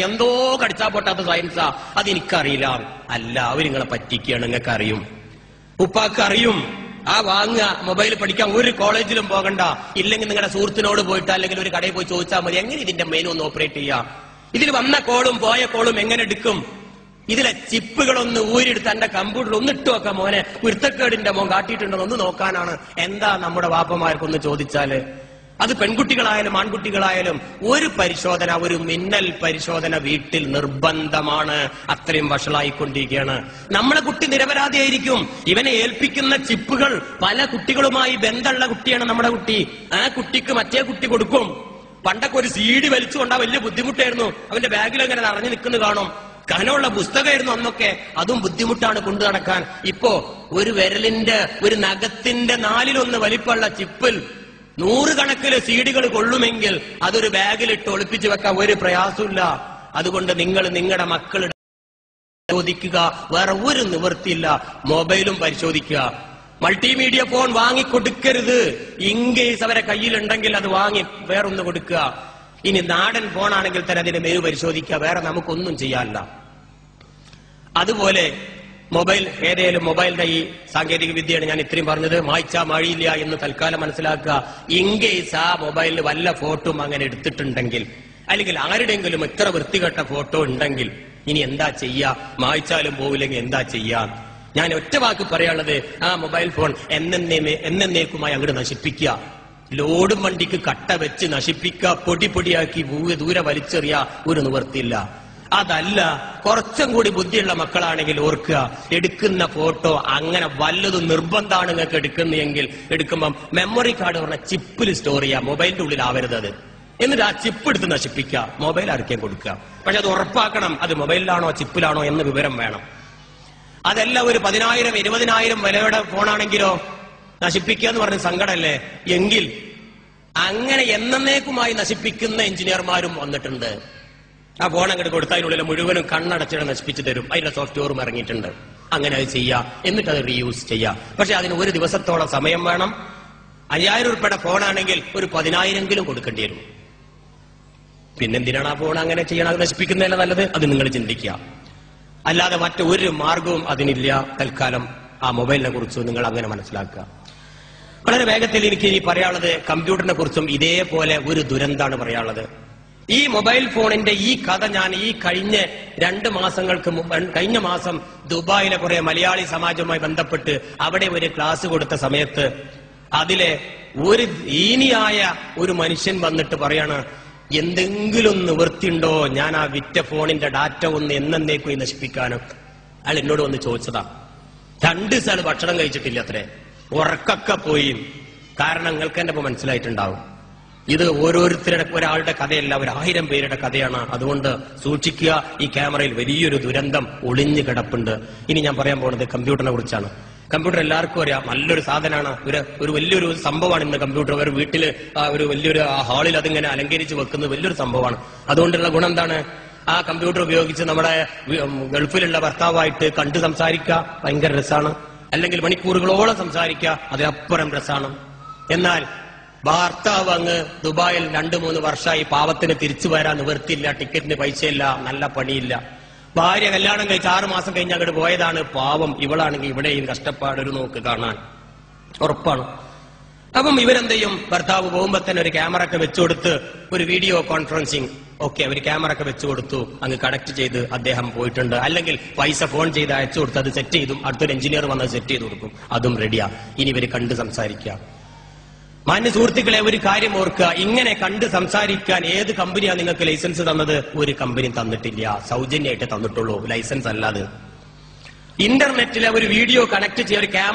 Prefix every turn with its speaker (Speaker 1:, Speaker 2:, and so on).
Speaker 1: എന്തോ കടിച്ചാ പൊട്ടാത്ത സയൻസാ, അതെനിക്കറിയില്ല. അല്ല, അവർ നിങ്ങളെ പറ്റിക്കുകയാണ്. നിങ്ങൾക്ക് അറിയും, ഉപ്പാക്ക് അറിയും. ആ വാങ്ങുക, മൊബൈൽ പഠിക്കാൻ ഒരു കോളേജിലും പോകണ്ട. ഇല്ലെങ്കിൽ നിങ്ങളുടെ സുഹൃത്തിനോട് പോയിട്ട് അല്ലെങ്കിൽ ഒരു കടയിൽ പോയി ചോദിച്ചാൽ മതി, എങ്ങനെ ഇതിന്റെ മെനു ഒന്ന് ഓപ്പറേറ്റ് ചെയ്യാം, ഇതിൽ വന്ന കോളും പോയ കോളും എങ്ങനെ എടുക്കും, ഇതിലെ ചിപ്പുകളൊന്ന് ഊരിയെടുത്ത് എന്റെ കമ്പ്യൂട്ടർ ഒന്ന് ഇട്ട് വെക്കാം മോനെ, കുരുത്തക്കേടിന്റെ മോൻ കാട്ടിയിട്ടുണ്ടോ ഒന്ന് നോക്കാനാണ്. എന്താ നമ്മുടെ വാപ്പമാർക്കൊന്ന് ചോദിച്ചാല്, അത് പെൺകുട്ടികളായാലും ആൺകുട്ടികളായാലും ഒരു പരിശോധന, ഒരു മിന്നൽ പരിശോധന വീട്ടിൽ നിർബന്ധമാണ്. അത്രയും വഷളായിക്കൊണ്ടിരിക്കുകയാണ്. നമ്മളെ കുട്ടി നിരപരാധിയായിരിക്കും. ഇവനെ ഏൽപ്പിക്കുന്ന ചിപ്പുകൾ പല കുട്ടികളുമായി ബന്ധമുള്ള കുട്ടിയാണ് നമ്മുടെ കുട്ടി. ആ കുട്ടിക്ക് മറ്റേ കുട്ടി കൊടുക്കും. പണ്ടൊക്കെ ഒരു CD വലിച്ചുകൊണ്ടാ വലിയ ബുദ്ധിമുട്ടായിരുന്നു. അവന്റെ ബാഗിൽ അങ്ങനെ നിറഞ്ഞു നിൽക്കുന്നു കാണും. കനമുള്ള പുസ്തകമായിരുന്നു അന്നൊക്കെ, അതും ബുദ്ധിമുട്ടാണ് കൊണ്ടു നടക്കാൻ. ഇപ്പോ ഒരു വിരലിന്റെ, ഒരു നഖത്തിന്റെ 1/4 വലിപ്പമുള്ള ചിപ്പിൽ 100 കണക്കിന് CD കൊള്ളുമെങ്കിൽ അതൊരു ബാഗിലിട്ട് ഒളിപ്പിച്ചു വെക്കാൻ ഒരു പ്രയാസമില്ല. അതുകൊണ്ട് നിങ്ങൾ നിങ്ങളുടെ മക്കളുടെ പരിശോധിക്കുക, വേറെ ഒരു നിവൃത്തിയില്ല. മൊബൈലും പരിശോധിക്കുക. Multimedia phone വാങ്ങിക്കൊടുക്കരുത്. ഇൻകേസ് അവരെ കയ്യിലുണ്ടെങ്കിൽ അത് വാങ്ങി വേറൊന്ന് കൊടുക്കുക. ഇനി നാടൻ ഫോണാണെങ്കിൽ തന്നെ അതിന്റെ മെനു പരിശോധിക്കുക. വേറെ നമുക്കൊന്നും ചെയ്യാനില്ല. അതുപോലെ മൊബൈൽ, ഏതേലും മൊബൈലിന്റെ ഈ സാങ്കേതിക വിദ്യയാണ് ഞാൻ ഇത്രയും പറഞ്ഞത്. മായ്ച്ചാ മഴിയില്ല എന്ന് തൽക്കാലം മനസ്സിലാക്കുക. ഇൻകേസ് ആ മൊബൈലിൽ വല്ല ഫോട്ടോയും അങ്ങനെ എടുത്തിട്ടുണ്ടെങ്കിൽ, അല്ലെങ്കിൽ ആരുടെയെങ്കിലും ഇത്ര വൃത്തികെട്ട ഫോട്ടോ ഉണ്ടെങ്കിൽ ഇനി എന്താ ചെയ്യാ? മായ്ച്ചാലും പോവില്ലെങ്കിൽ എന്താ ചെയ്യാ? ഞാൻ ഒറ്റ വാക്ക് പറയാനുള്ളത്, ആ മൊബൈൽ ഫോൺ എന്നേക്കുമായി അങ്ങോട്ട് നശിപ്പിക്കുക. ലോഡും വണ്ടിക്ക് കട്ട വെച്ച് നശിപ്പിക്കുക, പൊടി പൊടിയാക്കി ദൂരെ വലിച്ചെറിയ, ഒരു നിവൃത്തിയില്ല. അതല്ല, കുറച്ചും കൂടി ബുദ്ധിയുള്ള മക്കളാണെങ്കിൽ ഓർക്കുക, എടുക്കുന്ന ഫോട്ടോ അങ്ങനെ വല്ലതും നിർബന്ധമാണ് നിങ്ങൾക്ക് എടുക്കുന്നതെങ്കിൽ എടുക്കുമ്പം മെമ്മറി കാർഡ് പറഞ്ഞ ചിപ്പിൽ സ്റ്റോർ ചെയ്യുക. മൊബൈലിന്റെ ഉള്ളിലാവരുത് അത്. എന്നിട്ട് ആ ചിപ്പ് എടുത്ത് നശിപ്പിക്കുക. മൊബൈൽ ആർക്കും കൊടുക്കുക. പക്ഷെ അത് ഉറപ്പാക്കണം, അത് മൊബൈലിലാണോ ചിപ്പിലാണോ എന്ന് വിവരം വേണം. അതല്ല ഒരു 10,000 20,000 വിലയുടെ ഫോണാണെങ്കിലോ നശിപ്പിക്കുക എന്ന് പറഞ്ഞ സങ്കടമല്ലേ? എങ്കിൽ അങ്ങനെ എന്നേക്കുമായി നശിപ്പിക്കുന്ന എഞ്ചിനീയർമാരും വന്നിട്ടുണ്ട്. ആ ഫോൺ അങ്ങോട്ട് കൊടുത്താൽ അതിനുള്ളിൽ മുഴുവനും കണ്ണടച്ചിട്ട് നശിപ്പിച്ചു തരും. അതിന്റെ സോഫ്റ്റ്വെയറും ഇറങ്ങിയിട്ടുണ്ട്. അങ്ങനെ അത് ചെയ്യാം. എന്നിട്ട് അത് റീയൂസ് ചെയ്യാം. പക്ഷെ അതിന് ഒരു ദിവസത്തോളം സമയം വേണം. 5,000 രൂപയുടെ ഫോണാണെങ്കിൽ ഒരു 10,000 കൊടുക്കേണ്ടി വരും. പിന്നെന്തിനാണ് ആ ഫോൺ അങ്ങനെ ചെയ്യണം? അത് നശിപ്പിക്കുന്നതല്ല നല്ലത്. അത് നിങ്ങൾ ചിന്തിക്കുക. അല്ലാതെ മറ്റൊരു മാർഗവും അതിനില്ല. തൽക്കാലം ആ മൊബൈലിനെ കുറിച്ച് നിങ്ങൾ അങ്ങനെ മനസ്സിലാക്കുക. വളരെ വേഗത്തിൽ എനിക്ക് ഇനി പറയാനുള്ളത് കമ്പ്യൂട്ടറിനെ കുറിച്ചും ഇതേപോലെ ഒരു ദുരന്താണ് പറയാനുള്ളത്. ഈ മൊബൈൽ ഫോണിന്റെ ഈ കഥ ഞാൻ ഈ കഴിഞ്ഞ 2 മാസങ്ങൾക്ക് മുമ്പ്, കഴിഞ്ഞ മാസം ദുബായിലെ കുറെ മലയാളി സമാജവുമായി ബന്ധപ്പെട്ട് അവിടെ ഒരു ക്ലാസ് കൊടുത്ത സമയത്ത് അതിലെ ഒരു ദീനിയായ ഒരു മനുഷ്യൻ വന്നിട്ട് പറയാണ്, എന്തെങ്കിലും നിവൃത്തിയുണ്ടോ ഞാൻ ആ വിറ്റ ഫോണിന്റെ ഡാറ്റ ഒന്ന് എന്നേക്കും നശിപ്പിക്കാനും? അയാൾ എന്നോട് വന്ന് ചോദിച്ചതാ. 2 ദിവസം ഭക്ഷണം കഴിച്ചിട്ടില്ല അത്രേ, ഉറക്കൊക്കെ പോയി. കാരണം നിങ്ങൾക്ക് എന്നെ ഇപ്പൊ മനസ്സിലായിട്ടുണ്ടാവും, ഇത് ഓരോരുത്തരുടെ ഒരാളുടെ കഥയല്ല, 1000 പേരുടെ കഥയാണ്. അതുകൊണ്ട് സൂക്ഷിക്കുക. ഈ ക്യാമറയിൽ വലിയൊരു ദുരന്തം ഒളിഞ്ഞു കിടപ്പുണ്ട്. ഇനി ഞാൻ പറയാൻ പോകുന്നത് കമ്പ്യൂട്ടറിനെ കുറിച്ചാണ്. കമ്പ്യൂട്ടർ എല്ലാവർക്കും അറിയാം, നല്ലൊരു സാധനമാണ്. ഒരു വലിയൊരു സംഭവമാണ് ഇന്ന് കമ്പ്യൂട്ടർ. ഒരു വീട്ടില് ഒരു വലിയൊരു ഹാളിൽ അതിങ്ങനെ അലങ്കരിച്ച് വെക്കുന്നത് വലിയൊരു സംഭവമാണ്. അതുകൊണ്ടുള്ള ഗുണം എന്താണ്? ആ കമ്പ്യൂട്ടർ ഉപയോഗിച്ച് നമ്മുടെ ഗൾഫിലുള്ള ഭർത്താവായിട്ട് കണ്ടു സംസാരിക്കുക, ഭയങ്കര രസമാണ്. അല്ലെങ്കിൽ മണിക്കൂറുകളോളം സംസാരിക്കുക, അതിനപ്പുറം രസമാണ്. എന്നാൽ ഭർത്താവ് അങ്ങ് ദുബായിൽ 2-3 വർഷമായി, പാവത്തിന് തിരിച്ചു വരാൻ നിവൃത്തിയില്ല, ടിക്കറ്റിന് പൈസയില്ല, നല്ല പണിയില്ല. ഭാര്യ കല്യാണം കഴിച്ച് 6 മാസം കഴിഞ്ഞ് അങ്ങോട്ട് പോയതാണ്. പാവം ഇവളാണെങ്കിൽ ഇവിടെയും കഷ്ടപ്പാടൊരു നോക്ക് കാണാൻ ഉറപ്പാണ്. അപ്പം ഇവരെന്ത് ചെയ്യും? ഭർത്താവ് പോകുമ്പോ തന്നെ ഒരു ക്യാമറ ഒക്കെ വെച്ചുകൊടുത്ത് ഒരു വീഡിയോ കോൺഫറൻസിങ് ഒരു ക്യാമറ ഒക്കെ വെച്ചുകൊടുത്തു, അങ്ങ് കണക്ട് ചെയ്ത് അദ്ദേഹം പോയിട്ടുണ്ട്. അല്ലെങ്കിൽ പൈസ ഫോൺ ചെയ്ത് അയച്ചു കൊടുത്ത് അത് സെറ്റ് ചെയ്തും അടുത്തൊരു എഞ്ചിനീയർ വന്ന് സെറ്റ് ചെയ്ത് കൊടുക്കും, അതും റെഡിയാ. ഇനി ഇവര് കണ്ട് സംസാരിക്കുക. മാന്യ സുഹൃത്തുക്കളെ, ഒരു കാര്യം ഓർക്കുക, ഇങ്ങനെ കണ്ട് സംസാരിക്കാൻ ഏത് കമ്പനിയാണ് നിങ്ങൾക്ക് ലൈസൻസ് തന്നത്? ഒരു കമ്പനി തന്നിട്ടില്ല, സൗജന്യമായിട്ട് തന്നിട്ടുള്ളൂ, ലൈസൻസ് അല്ലാതെ. ഇന്റർനെറ്റിലെ ഒരു വീഡിയോ കണക്ട് ചെയ്യ, ഒരു